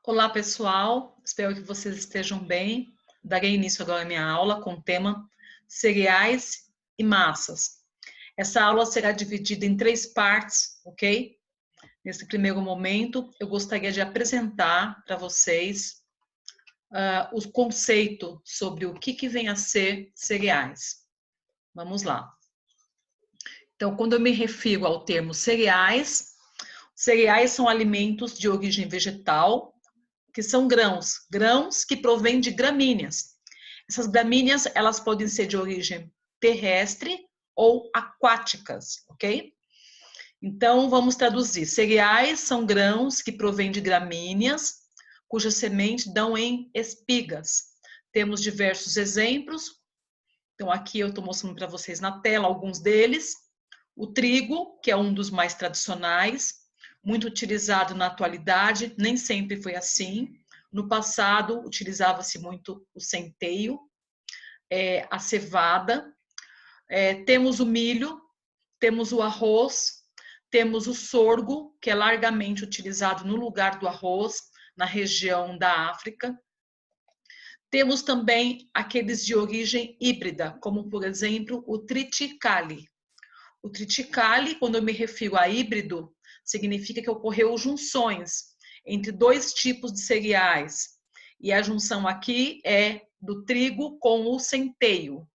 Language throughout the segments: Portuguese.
Olá, pessoal. Espero que vocês estejam bem. Darei início agora à minha aula com o tema cereais e massas. Essa aula será dividida em 3 partes, ok? Nesse primeiro momento, eu gostaria de apresentar para vocês o conceito sobre o que vem a ser cereais. Vamos lá. Então, quando eu me refiro ao termo cereais, cereais são alimentos de origem vegetal, que são grãos que provêm de gramíneas. Essas gramíneas, elas podem ser de origem terrestre ou aquáticas, ok? Então, vamos traduzir. Cereais são grãos que provêm de gramíneas, cujas sementes dão em espigas. Temos diversos exemplos. Então, aqui eu estou mostrando para vocês na tela alguns deles. O trigo, que é um dos mais tradicionais, muito utilizado na atualidade, nem sempre foi assim. No passado, utilizava-se muito o centeio, a cevada. Temos o milho, temos o arroz, temos o sorgo, que é largamente utilizado no lugar do arroz, na região da África. Temos também aqueles de origem híbrida, como, por exemplo, o triticale. O triticale, quando eu me refiro a híbrido, significa que ocorreu junções entre 2 tipos de cereais. E a junção aqui é do trigo com o centeio.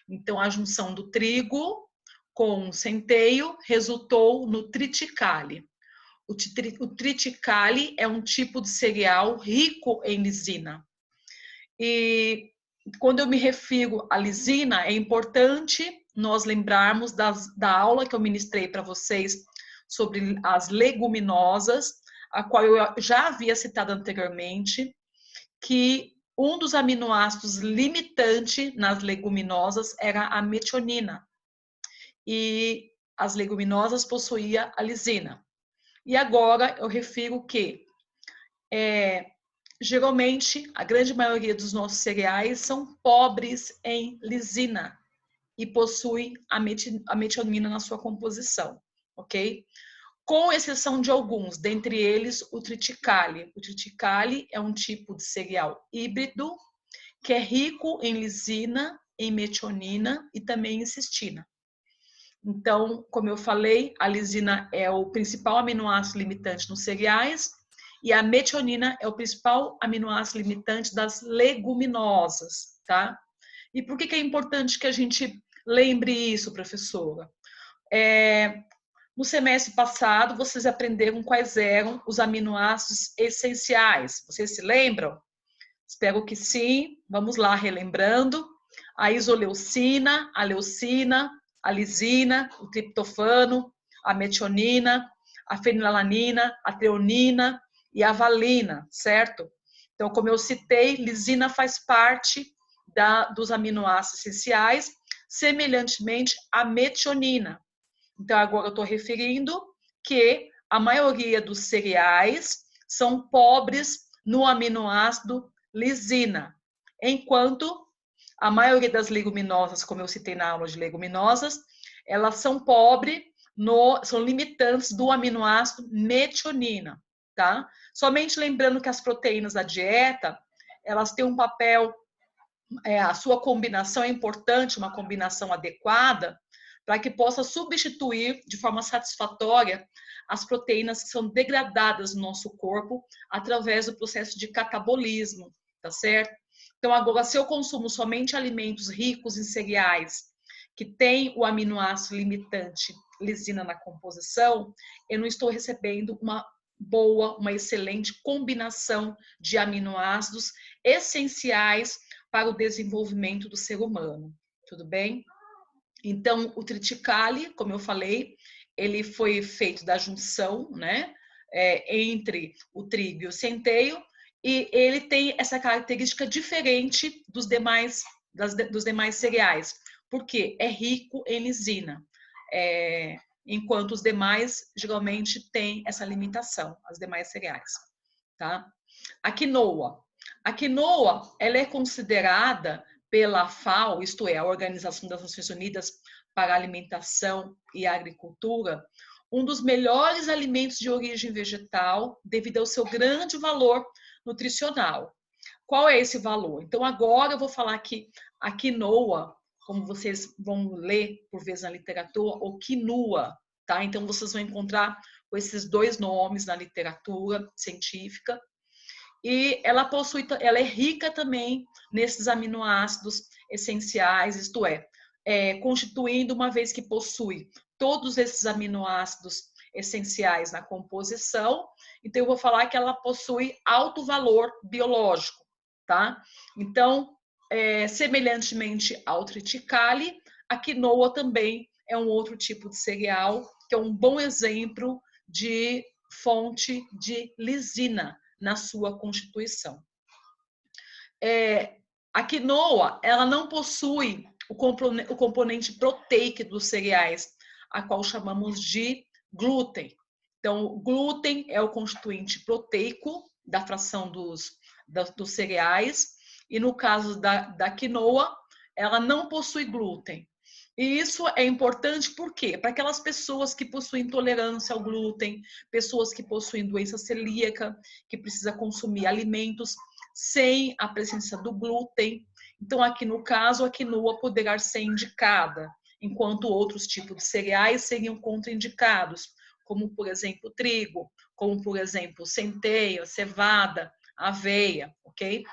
Então, a junção do trigo com o centeio resultou no triticale. O triticale é um tipo de cereal rico em lisina. E quando eu me refiro à lisina, é importante nós lembrarmos da aula que eu ministrei para vocês sobre as leguminosas, a qual eu já havia citado anteriormente, que um dos aminoácidos limitante nas leguminosas era a metionina. E as leguminosas possuíam a lisina. E agora eu refiro que geralmente, a grande maioria dos nossos cereais são pobres em lisina e possuem a metionina na sua composição, ok? Com exceção de alguns, dentre eles o triticale. O triticale é um tipo de cereal híbrido que é rico em lisina, em metionina e também em cistina. Então, como eu falei, a lisina é o principal aminoácido limitante nos cereais e a metionina é o principal aminoácido limitante das leguminosas, tá? E por que é importante que a gente lembre isso, professora? No semestre passado, vocês aprenderam quais eram os aminoácidos essenciais. Vocês se lembram? Espero que sim. Vamos lá, relembrando. A isoleucina, a leucina, a lisina, o triptofano, a metionina, a fenilalanina, a treonina e a valina, certo? Então, como eu citei, lisina faz parte dos aminoácidos essenciais, semelhantemente à metionina. Então, agora eu estou referindo que a maioria dos cereais são pobres no aminoácido lisina, enquanto a maioria das leguminosas, como eu citei na aula de leguminosas, elas são pobres, são limitantes do aminoácido metionina, tá? Somente lembrando que as proteínas da dieta, elas têm um papel, a sua combinação é importante, uma combinação adequada, para que possa substituir de forma satisfatória as proteínas que são degradadas no nosso corpo através do processo de catabolismo, tá certo? Então, agora, se eu consumo somente alimentos ricos em cereais, que tem o aminoácido limitante lisina na composição, eu não estou recebendo uma boa, uma excelente combinação de aminoácidos essenciais para o desenvolvimento do ser humano. Tudo bem? Então, o triticale, como eu falei, ele foi feito da junção, né, entre o trigo e o centeio, e ele tem essa característica diferente dos demais cereais, porque é rico em lisina, enquanto os demais geralmente têm essa limitação, as demais cereais, tá? A quinoa. A quinoa, ela é considerada pela FAO, isto é, a Organização das Nações Unidas para a Alimentação e a Agricultura, um dos melhores alimentos de origem vegetal devido ao seu grande valor nutricional. Qual é esse valor? Então, agora eu vou falar que a quinoa, como vocês vão ler por vezes na literatura, ou quinua, tá? Então, vocês vão encontrar com esses dois nomes na literatura científica. E ela é rica também nesses aminoácidos essenciais, isto é, constituindo, uma vez que possui todos esses aminoácidos essenciais na composição, então eu vou falar que ela possui alto valor biológico, tá? Então, semelhantemente ao triticale, a quinoa também é um outro tipo de cereal, que é um bom exemplo de fonte de lisina na sua constituição. A quinoa, ela não possui o componente proteico dos cereais, a qual chamamos de glúten. Então, o glúten é o constituinte proteico da fração dos cereais, e no caso da quinoa, ela não possui glúten. E isso é importante por quê? Para aquelas pessoas que possuem intolerância ao glúten, pessoas que possuem doença celíaca, que precisa consumir alimentos sem a presença do glúten. Então, aqui no caso, a quinoa poderá ser indicada, enquanto outros tipos de cereais seriam contraindicados, como, por exemplo, trigo, como, por exemplo, centeia, cevada, aveia, ok?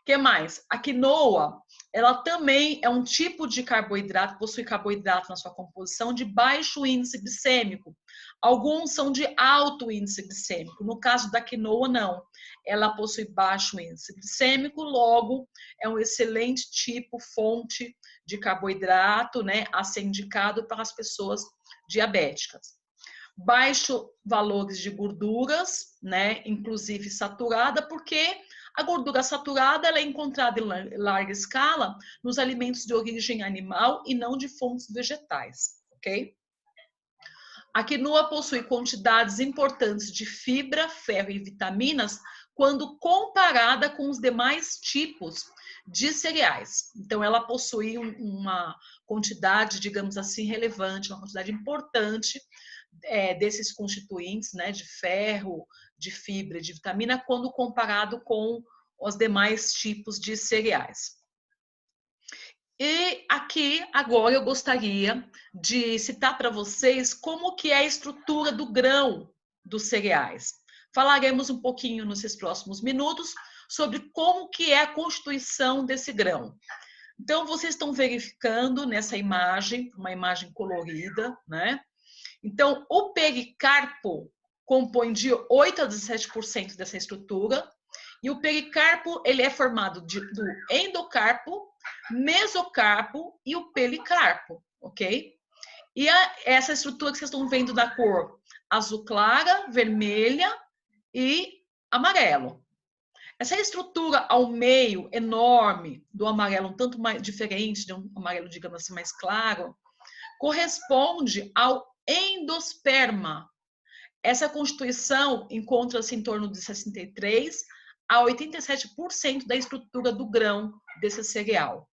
O que mais? A quinoa, ela também é um tipo de carboidrato, possui carboidrato na sua composição de baixo índice glicêmico. Alguns são de alto índice glicêmico. No caso da quinoa, não. Ela possui baixo índice glicêmico, logo é um excelente tipo, fonte de carboidrato, né, a ser indicado para as pessoas diabéticas. Baixo valores de gorduras, né, inclusive saturada, porque a gordura saturada ela é encontrada em larga escala nos alimentos de origem animal e não de fontes vegetais, ok? A quinoa possui quantidades importantes de fibra, ferro e vitaminas quando comparada com os demais tipos de cereais. Então, ela possui uma quantidade, digamos assim, relevante, uma quantidade importante desses constituintes, né, de ferro, de fibra, de vitamina, quando comparado com os demais tipos de cereais. E aqui, agora, eu gostaria de citar para vocês como que é a estrutura do grão dos cereais. Falaremos um pouquinho nesses próximos minutos sobre como que é a constituição desse grão. Então, vocês estão verificando nessa imagem, uma imagem colorida, né? Então, o pericarpo compõe de 8 a 17% dessa estrutura, e o pericarpo ele é formado do endocarpo, mesocarpo e o pericarpo, ok? E essa estrutura que vocês estão vendo da cor azul clara, vermelha e amarelo. Essa estrutura ao meio enorme do amarelo, um tanto mais diferente de um amarelo, digamos assim, mais claro, corresponde ao endosperma. Essa constituição encontra-se em torno de 63 a 87% da estrutura do grão desse cereal.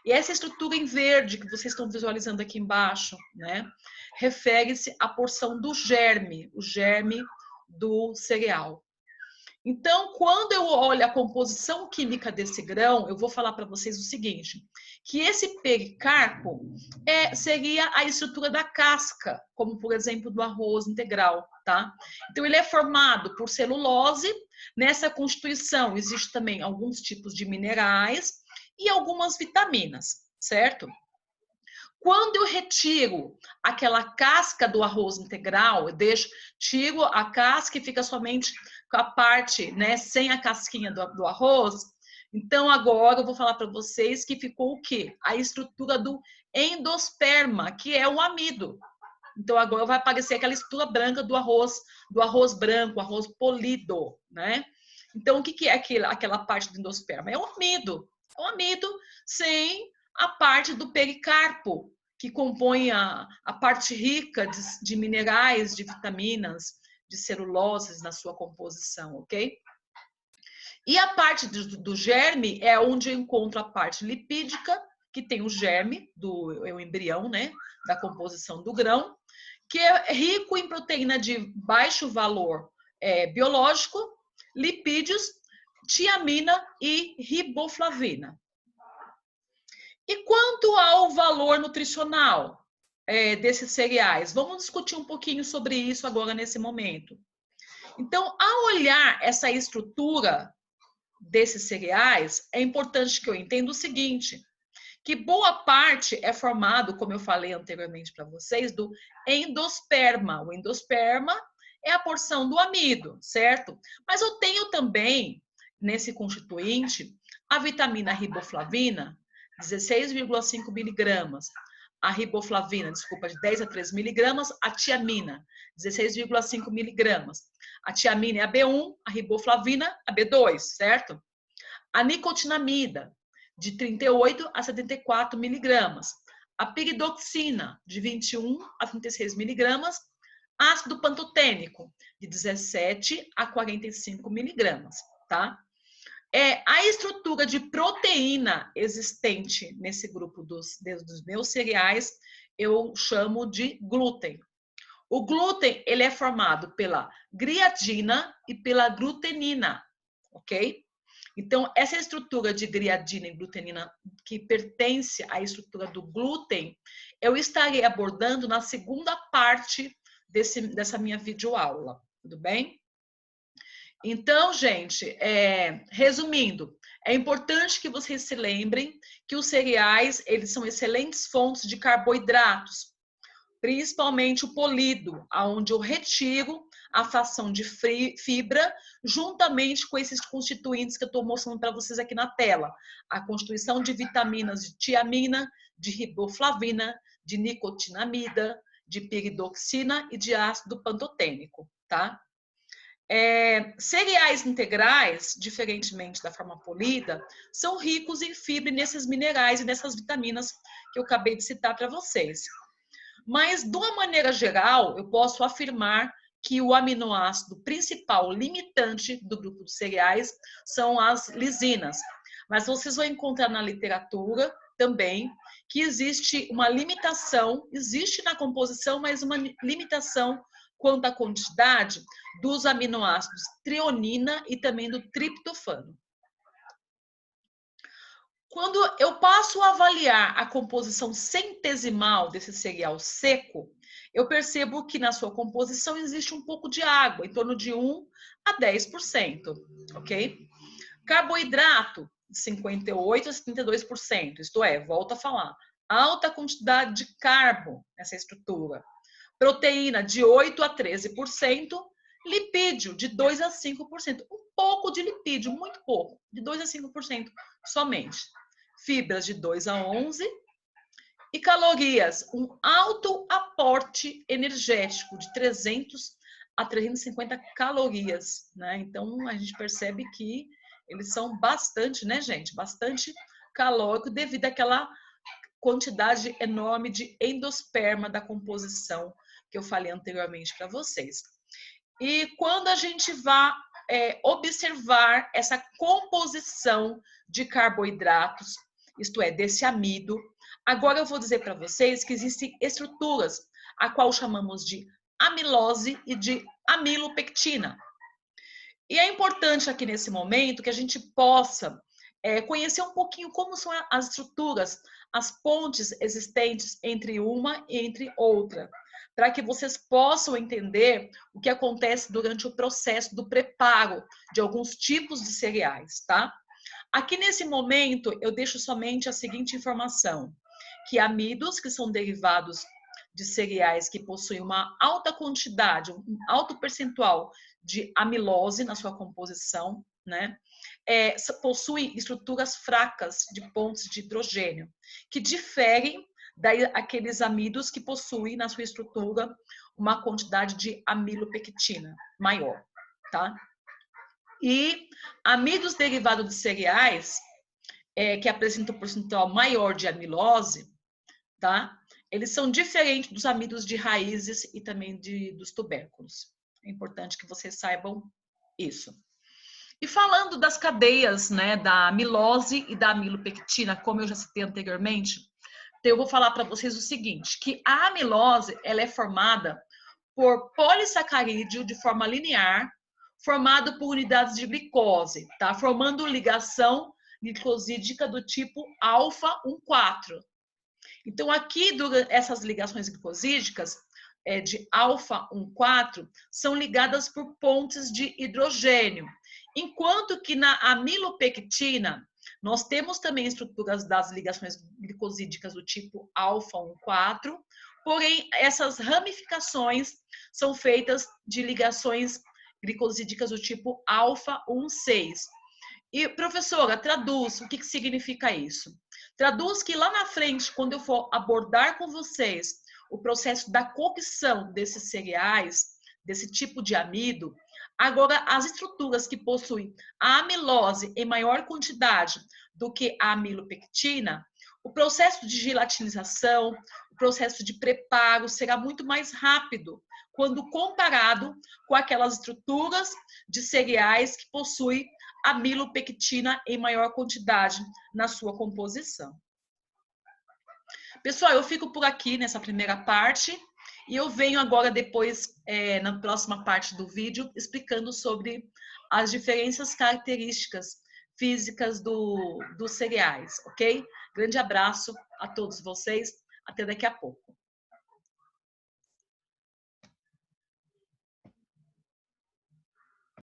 E essa estrutura em verde que vocês estão visualizando aqui embaixo, né, refere-se à porção do germe, o germe do cereal. Então, quando eu olho a composição química desse grão, eu vou falar para vocês o seguinte, que esse pericarpo seria a estrutura da casca, como, por exemplo, do arroz integral, tá? Então, ele é formado por celulose. Nessa constituição, existe também alguns tipos de minerais e algumas vitaminas, certo? Quando eu retiro aquela casca do arroz integral, eu tiro a casca e fica somente com a parte, né, sem a casquinha do arroz. Então, agora eu vou falar para vocês que ficou o quê? A estrutura do endosperma, que é o amido. Então, agora vai aparecer aquela estrutura branca do arroz branco, arroz polido, né? Então, o que é aquela parte do endosperma? É o amido. É o amido sem a parte do pericarpo, que compõe a parte rica de minerais, de vitaminas, de celuloses na sua composição, ok? E a parte do germe é onde eu encontro a parte lipídica, que tem o germe, o embrião, né, da composição do grão, que é rico em proteína de baixo valor biológico, lipídios, tiamina e riboflavina. E quanto ao valor nutricional desses cereais? Vamos discutir um pouquinho sobre isso agora nesse momento. Então, ao olhar essa estrutura desses cereais, é importante que eu entenda o seguinte, que boa parte é formado, como eu falei anteriormente para vocês, do endosperma. O endosperma é a porção do amido, certo? Mas eu tenho também, nesse constituinte, a vitamina riboflavina, 16,5 miligramas. A riboflavina, desculpa, de 10 a 3 miligramas. A tiamina, 16,5 miligramas. A tiamina é a B1, a riboflavina, a B2, certo? A nicotinamida, de 38 a 74 miligramas. A piridoxina, de 21 a 36 miligramas. Ácido pantotênico, de 17 a 45 miligramas, tá? A estrutura de proteína existente nesse grupo dos meus cereais, eu chamo de glúten. O glúten, ele é formado pela gliadina e pela glutenina, ok? Então, essa estrutura de gliadina e glutenina que pertence à estrutura do glúten, eu estarei abordando na segunda parte dessa minha videoaula, tudo bem? Então, gente, resumindo, é importante que vocês se lembrem que os cereais, eles são excelentes fontes de carboidratos, principalmente o polido, onde eu retiro a fração de fibra, juntamente com esses constituintes que eu estou mostrando para vocês aqui na tela. A constituição de vitaminas de tiamina, de riboflavina, de nicotinamida, de piridoxina e de ácido pantotênico, tá? Cereais integrais, diferentemente da forma polida, são ricos em fibra e nesses minerais e nessas vitaminas que eu acabei de citar para vocês. Mas, de uma maneira geral, eu posso afirmar que o aminoácido principal limitante do grupo de cereais são as lisinas. Mas vocês vão encontrar na literatura também que existe uma limitação, existe na composição, mas uma limitação quanto à quantidade dos aminoácidos trionina e também do triptofano. Quando eu passo a avaliar a composição centesimal desse cereal seco, eu percebo que na sua composição existe um pouco de água, em torno de 1 a 10%, ok? Carboidrato, 58 a 72%, isto é, volto a falar, alta quantidade de carbo nessa estrutura. Proteína, de 8 a 13%, lipídio, de 2 a 5%, um pouco de lipídio, muito pouco, de 2 a 5% somente. Fibras de 2 a 11 e calorias, um alto aporte energético de 300 a 350 calorias, né? Então, a gente percebe que eles são bastante, né, gente? Bastante calórico devido àquela quantidade enorme de endosperma da composição que eu falei anteriormente para vocês. E quando a gente vai observar essa composição de carboidratos, isto é, desse amido, agora eu vou dizer para vocês que existem estruturas, a qual chamamos de amilose e de amilopectina. E é importante aqui nesse momento que a gente possa conhecer um pouquinho como são as estruturas, as pontes existentes entre uma e entre outra, para que vocês possam entender o que acontece durante o processo do preparo de alguns tipos de cereais, tá? Aqui nesse momento, eu deixo somente a seguinte informação, que amidos, que são derivados de cereais que possuem uma alta quantidade, um alto percentual de amilose na sua composição, né? Possuem estruturas fracas de pontes de hidrogênio, que diferem daqueles amidos que possuem na sua estrutura uma quantidade de amilopectina maior, tá? E amidos derivados de cereais, que apresentam um percentual maior de amilose, tá? Eles são diferentes dos amidos de raízes e também dos tubérculos. É importante que vocês saibam isso. E falando das cadeias, né, da amilose e da amilopectina, como eu já citei anteriormente, Então, eu vou falar para vocês o seguinte, que a amilose, ela é formada por polissacarídeo de forma linear, formado por unidades de glicose, tá? Formando ligação glicosídica do tipo alfa 1,4. Então, aqui, essas ligações glicosídicas de alfa 1,4 são ligadas por pontes de hidrogênio, enquanto que na amilopectina, nós temos também estruturas das ligações glicosídicas do tipo alfa 1,4, porém, essas ramificações são feitas de ligações glicosídicas do tipo alfa 1,6. E, professora, traduz, o que significa isso? Traduz que lá na frente, quando eu for abordar com vocês o processo da cocção desses cereais, desse tipo de amido, agora as estruturas que possuem a amilose em maior quantidade do que a amilopectina, o processo de gelatinização, o processo de preparo será muito mais rápido quando comparado com aquelas estruturas de cereais que possuem amilopectina em maior quantidade na sua composição. Pessoal, eu fico por aqui nessa primeira parte e eu venho agora depois, na próxima parte do vídeo, explicando sobre as diferenças características físicas dos cereais, ok? Grande abraço a todos vocês, até daqui a pouco.